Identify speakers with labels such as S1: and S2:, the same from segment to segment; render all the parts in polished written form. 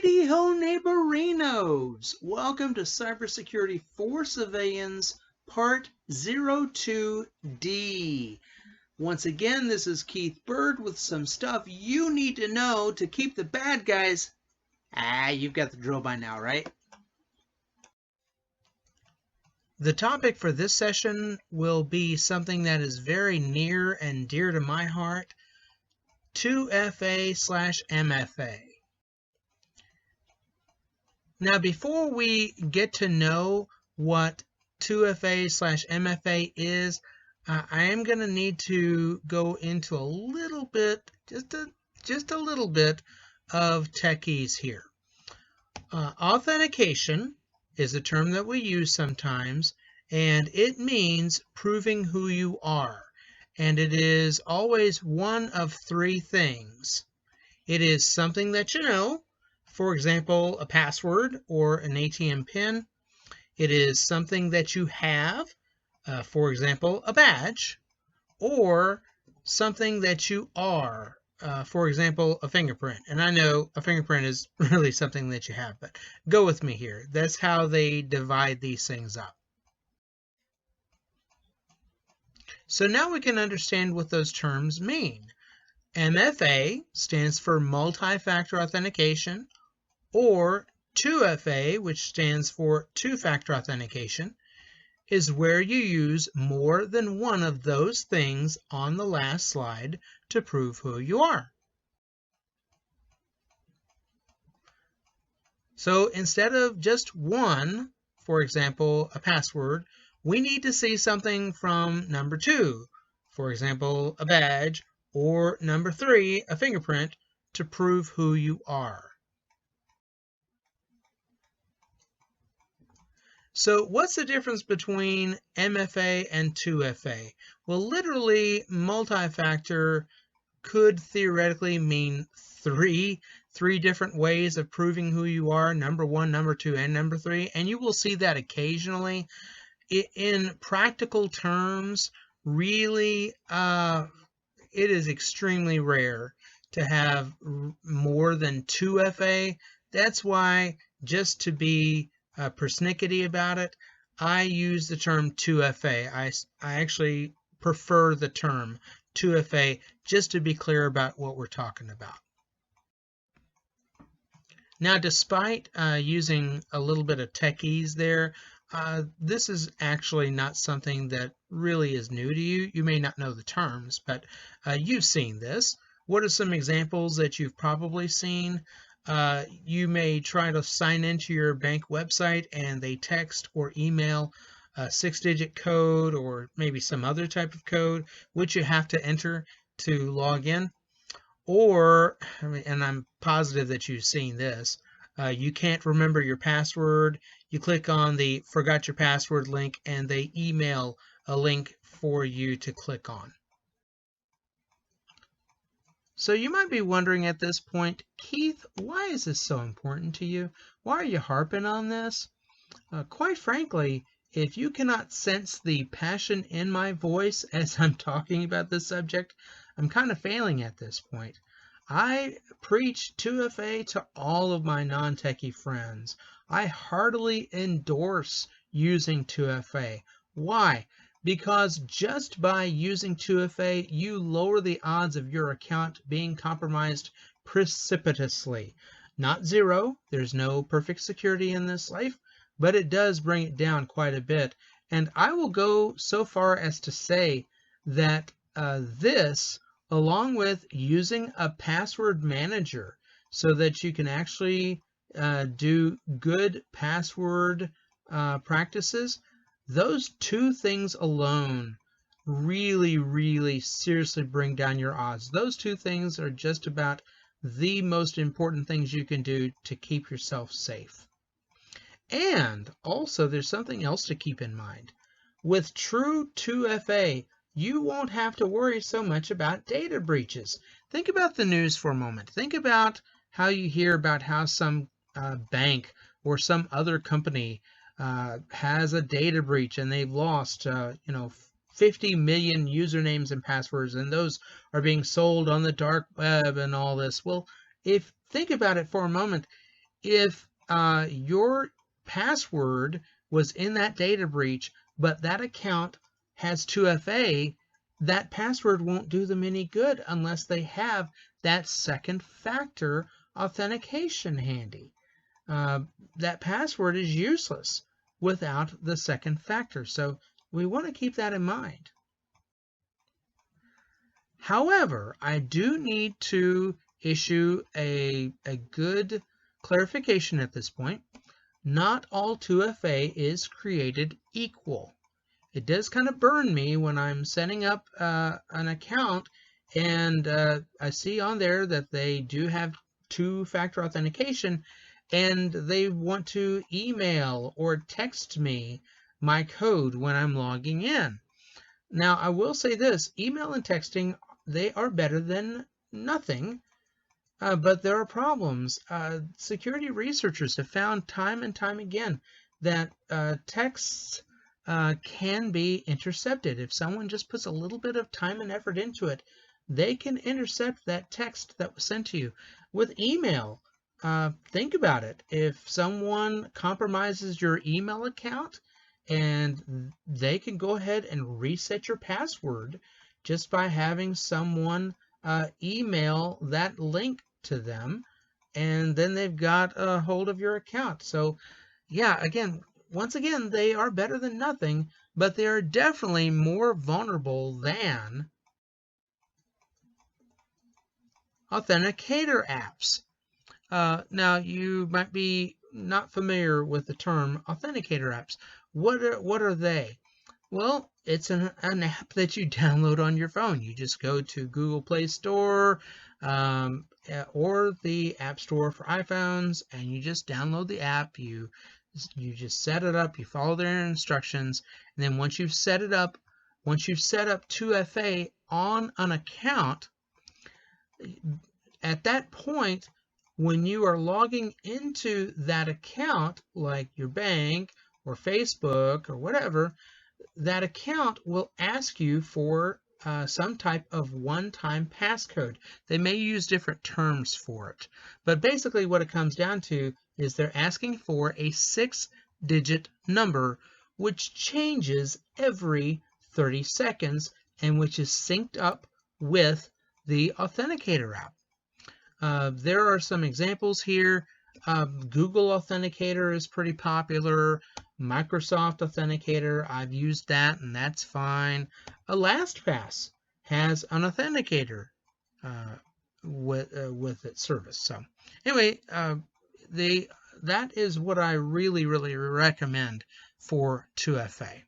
S1: Righty-ho, neighborinos! Welcome to Cybersecurity for Civilians, Part 02D. Once again, this is Keith Bird with some stuff you need to know to keep the bad guys. You've got the drill by now, right? The topic for this session will be something that is very near and dear to my heart, 2FA/MFA. Now, before we get to know what 2FA/MFA is, I am going to need to go into a little bit, just a little bit of techies here. Authentication is a term that we use sometimes, and it means proving who you are. And it is always one of three things. It is something that you know. For example, a password or an ATM PIN. It is something that you have, for example, a badge, or something that you are, for example, a fingerprint. And I know a fingerprint is really something that you have, but go with me here. That's how they divide these things up. So now we can understand what those terms mean. MFA stands for multi-factor authentication, or 2FA, which stands for two-factor authentication, is where you use more than one of those things on the last slide to prove who you are. So instead of just one, for example, a password, we need to see something from number 2, for example, a badge, or number 3, a fingerprint, to prove who you are. So what's the difference between MFA and 2FA? Well, literally, multi-factor could theoretically mean three different ways of proving who you are, number 1, number 2, and number 3, and you will see that occasionally. In practical terms, really, it is extremely rare to have more than 2FA. That's why, just to be persnickety about it, I use the term 2FA. I actually prefer the term 2FA just to be clear about what we're talking about. Now, despite using a little bit of techies there, this is actually not something that really is new to you. You may not know the terms, but you've seen this. What are some examples that you've probably seen? You may try to sign into your bank website and they text or email a 6-digit code or maybe some other type of code which you have to enter to log in. Or, and I'm positive that you've seen this, you can't remember your password. You click on the forgot your password link and they email a link for you to click on. So you might be wondering at this point, Keith, why is this so important to you? Why are you harping on this? Quite frankly, if you cannot sense the passion in my voice as I'm talking about this subject, I'm kind of failing at this point. I preach 2FA to all of my non-techie friends. I heartily endorse using 2FA. Why? Because just by using 2FA, you lower the odds of your account being compromised precipitously. Not zero, there's no perfect security in this life, but it does bring it down quite a bit. And I will go so far as to say that this, along with using a password manager so that you can actually do good password practices, those two things alone really seriously bring down your odds. Those two things are just about the most important things you can do to keep yourself safe. And also, there's something else to keep in mind. With true 2FA, you won't have to worry so much about data breaches. Think about the news for a moment. Think about how you hear about how some bank or some other company has a data breach and they've lost 50 million usernames and passwords, and those are being sold on the dark web and all this. Well, think about it for a moment. if your password was in that data breach, but that account has 2FA, that password won't do them any good unless they have that second factor authentication handy. That password is useless without the second factor. So we want to keep that in mind. However, I do need to issue a good clarification at this point. Not all 2FA is created equal. It does kind of burn me when I'm setting up an account and I see on there that they do have two-factor authentication and they want to email or text me my code when I'm logging in. Now, I will say this, email and texting, they are better than nothing, but there are problems. Security researchers have found time and time again that texts can be intercepted. If someone just puts a little bit of time and effort into it, they can intercept that text that was sent to you. With email, think about it. If someone compromises your email account, and they can go ahead and reset your password just by having someone email that link to them, and then they've got a hold of your account. So yeah, once again, they are better than nothing, but they are definitely more vulnerable than Authenticator apps. Now, you might be not familiar with the term Authenticator apps. What are they? Well, it's an app that you download on your phone. You just go to Google Play Store or the App Store for iPhones, and you just download the app. You just set it up. You follow their instructions, and then once you've set it up, once you've set up 2FA on an account, at that point, when you are logging into that account, like your bank or Facebook or whatever, that account will ask you for some type of one-time passcode. They may use different terms for it, but basically what it comes down to is they're asking for a 6-digit number, which changes every 30 seconds and which is synced up with the Authenticator app. There are some examples here. Google Authenticator is pretty popular. Microsoft Authenticator, I've used that and that's fine. LastPass has an authenticator with its service. So anyway, that is what I really recommend for 2FA.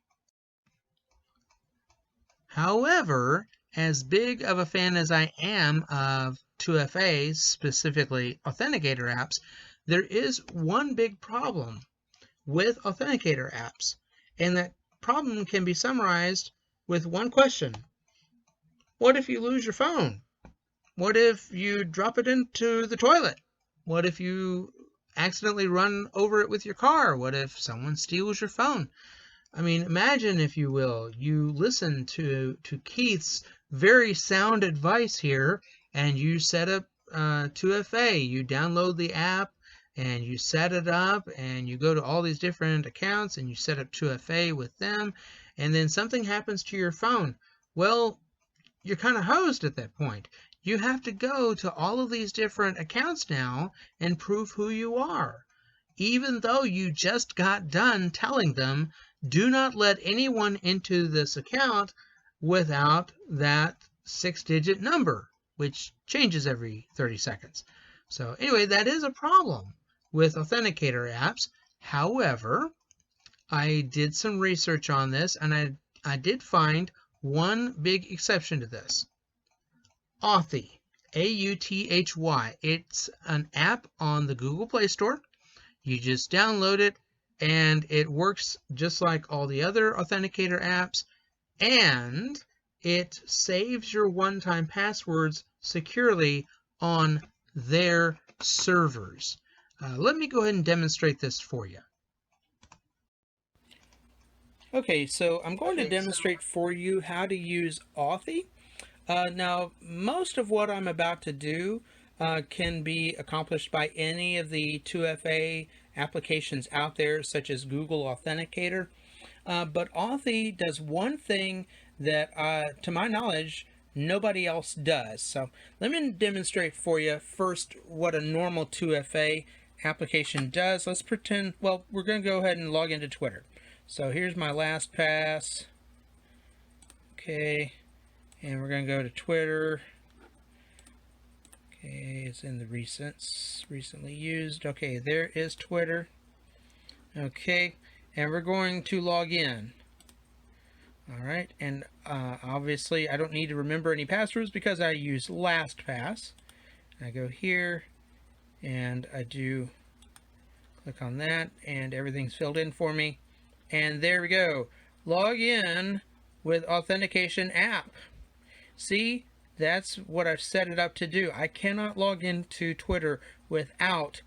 S1: However, as big of a fan as I am of 2FA, specifically Authenticator apps, there is one big problem with Authenticator apps, and that problem can be summarized with one question. What if you lose your phone? What if you drop it into the toilet? What if you accidentally run over it with your car? What if someone steals your phone? I mean, imagine, if you will, you listen to Keith's very sound advice here, and you set up 2FA. You download the app, and you set it up, and you go to all these different accounts, and you set up 2FA with them, and then something happens to your phone. Well, you're kind of hosed at that point. You have to go to all of these different accounts now and prove who you are, even though you just got done telling them, do not let anyone into this account without that 6-digit number, which changes every 30 seconds. So anyway, that is a problem with Authenticator apps. However, I did some research on this, and I did find one big exception to this. Authy, A-U-T-H-Y. It's an app on the Google Play Store. You just download it, and it works just like all the other Authenticator apps, and it saves your one-time passwords securely on their servers. Let me go ahead and demonstrate this for you. Okay, so I'm going to demonstrate for you how to use Authy. Now, most of what I'm about to do can be accomplished by any of the 2FA applications out there, such as Google Authenticator. But Authy does one thing that, to my knowledge, nobody else does. So let me demonstrate for you first what a normal 2FA application does. Let's pretend, well, we're going to go ahead and log into Twitter. So here's my LastPass. Okay, and we're going to go to Twitter. Okay, it's in the recently used. Okay, there is Twitter. Okay, and we're going to log in. All right, and obviously I don't need to remember any passwords because I use LastPass. I go here and I do click on that and everything's filled in for me. And there we go. Log in with Authentication app. See, that's what I've set it up to do. I cannot log into Twitter without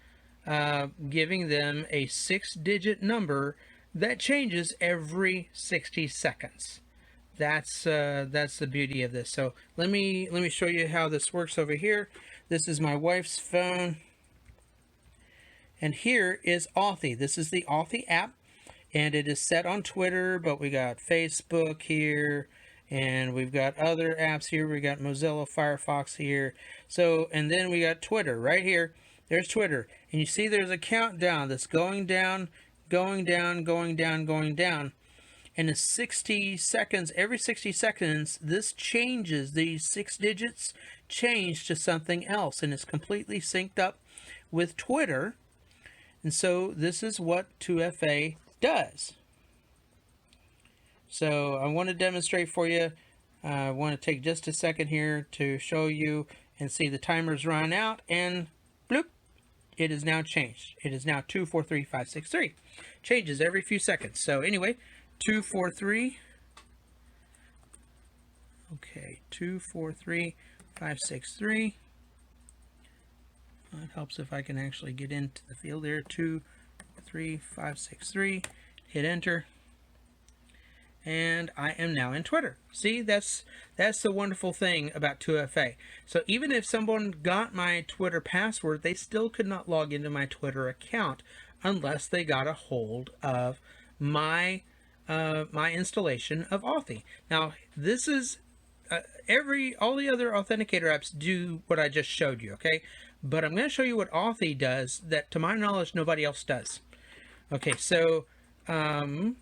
S1: giving them a 6-digit number that changes every 60 seconds. That's the beauty of this. So let me show you how this works over here. This is my wife's phone, and here is Authy. This is the Authy app, and it is set on Twitter, but we got Facebook here, and we've got other apps here. We got Mozilla Firefox here. So, and then we got Twitter right here. There's Twitter, and you see there's a countdown that's going down, going down, going down, going down. And in 60 seconds, every 60 seconds, this changes. These 6 digits change to something else, and it's completely synced up with Twitter. And so this is what 2FA does. So I want to demonstrate for you. I want to take just a second here to show you and see the timers run out, and bloop, it is now changed. It is now 243563. Changes every few seconds. So anyway, 243. Okay, 243563. It helps if I can actually get into the field there. 23563. Hit enter. And I am now in Twitter. See, that's the wonderful thing about 2FA. So even if someone got my Twitter password, they still could not log into my Twitter account unless they got a hold of my my installation of Authy. Now, this is all the other Authenticator apps do what I just showed you, okay? But I'm going to show you what Authy does that, to my knowledge, nobody else does. Okay, so and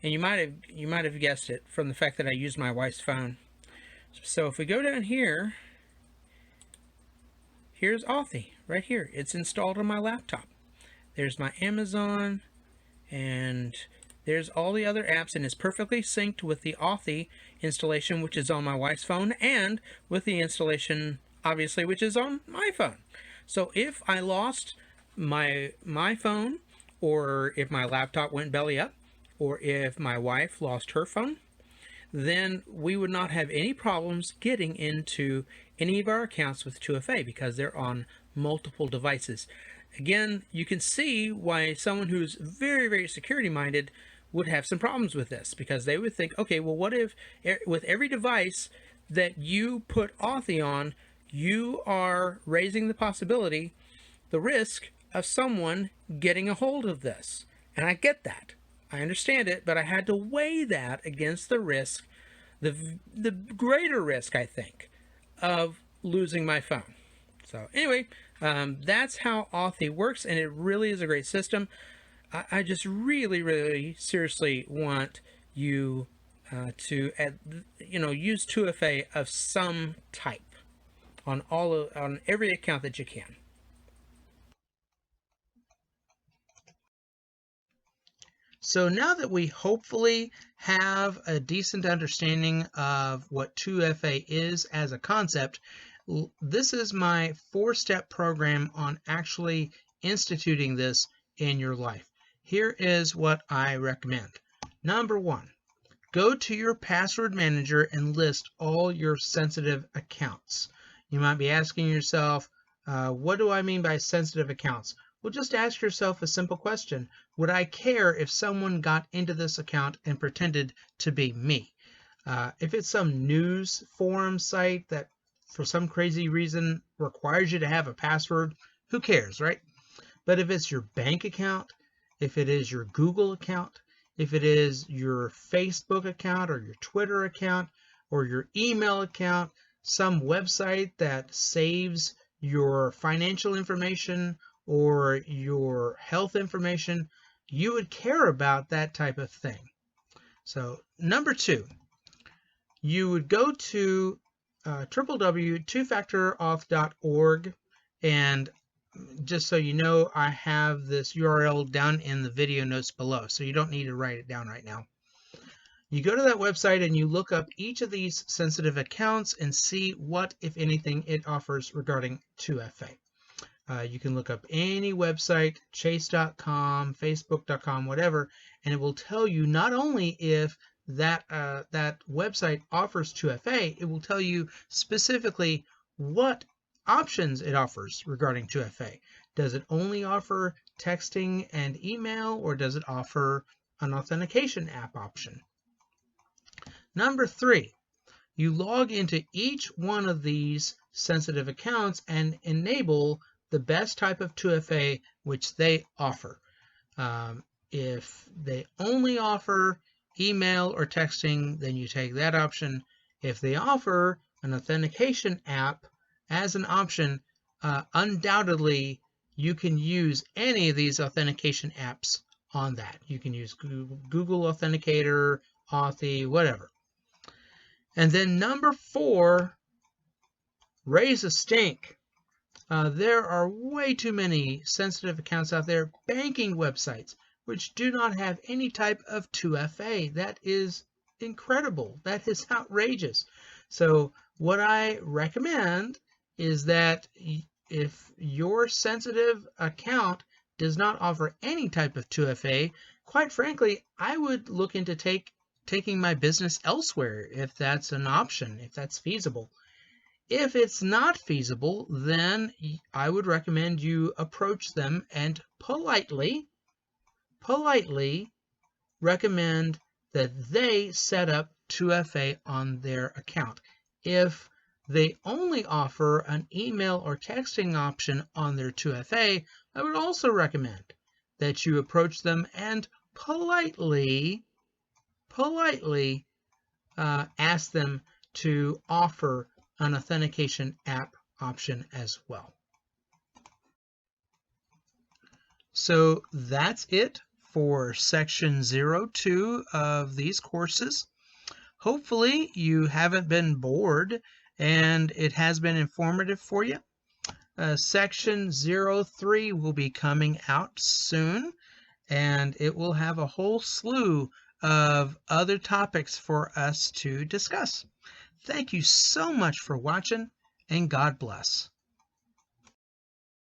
S1: you might have guessed it from the fact that I used my wife's phone. So if we go down here, here's Authy right here. It's installed on my laptop. There's my Amazon, and there's all the other apps, and it's perfectly synced with the Authy installation, which is on my wife's phone, and with the installation, obviously, which is on my phone. So if I lost my phone, or if my laptop went belly up, or if my wife lost her phone, then we would not have any problems getting into any of our accounts with 2FA because they're on multiple devices. Again, you can see why someone who's very, very security minded would have some problems with this, because they would think, okay, well, what if with every device that you put Authy on, you are raising the possibility, the risk of someone getting a hold of this. And I get that. I understand it, but I had to weigh that against the risk, the greater risk, I think, of losing my phone. So anyway, that's how Authy works, and it really is a great system. I just really, really seriously want you to use 2FA of some type on every account that you can. So now that we hopefully have a decent understanding of what 2FA is as a concept, this is my 4-step program on actually instituting this in your life. Here is what I recommend. Number 1, go to your password manager and list all your sensitive accounts. You might be asking yourself, what do I mean by sensitive accounts? Well, just ask yourself a simple question. Would I care if someone got into this account and pretended to be me? If it's some news forum site that for some crazy reason requires you to have a password, who cares, right? But if it's your bank account, if it is your Google account, if it is your Facebook account or your Twitter account or your email account, some website that saves your financial information or your health information, you would care about that type of thing. So number 2, you would go to www.twofactorauth.org, and just so you know, I have this URL down in the video notes below, so you don't need to write it down right now. You go to that website and you look up each of these sensitive accounts and see what, if anything, it offers regarding 2FA. You can look up any website, chase.com, facebook.com, whatever, and it will tell you not only if that website offers 2FA, it will tell you specifically what options it offers regarding 2FA. Does it only offer texting and email, or does it offer an authentication app option? Number 3, you log into each one of these sensitive accounts and enable the best type of 2FA which they offer. If they only offer email or texting, then you take that option. If they offer an authentication app as an option, undoubtedly you can use any of these authentication apps on that. You can use Google Authenticator, Authy, whatever. And then number 4, raise a stink. There are way too many sensitive accounts out there, banking websites, which do not have any type of 2FA. That is incredible. That is outrageous. So what I recommend is that if your sensitive account does not offer any type of 2FA, quite frankly, I would look into taking my business elsewhere if that's an option, if that's feasible. If it's not feasible, then I would recommend you approach them and politely recommend that they set up 2FA on their account. If they only offer an email or texting option on their 2FA, I would also recommend that you approach them and politely ask them to offer an authentication app option as well. So that's it for section 02 of these courses. Hopefully you haven't been bored and it has been informative for you. Section 03 will be coming out soon, and it will have a whole slew of other topics for us to discuss. Thank you so much for watching, and God bless.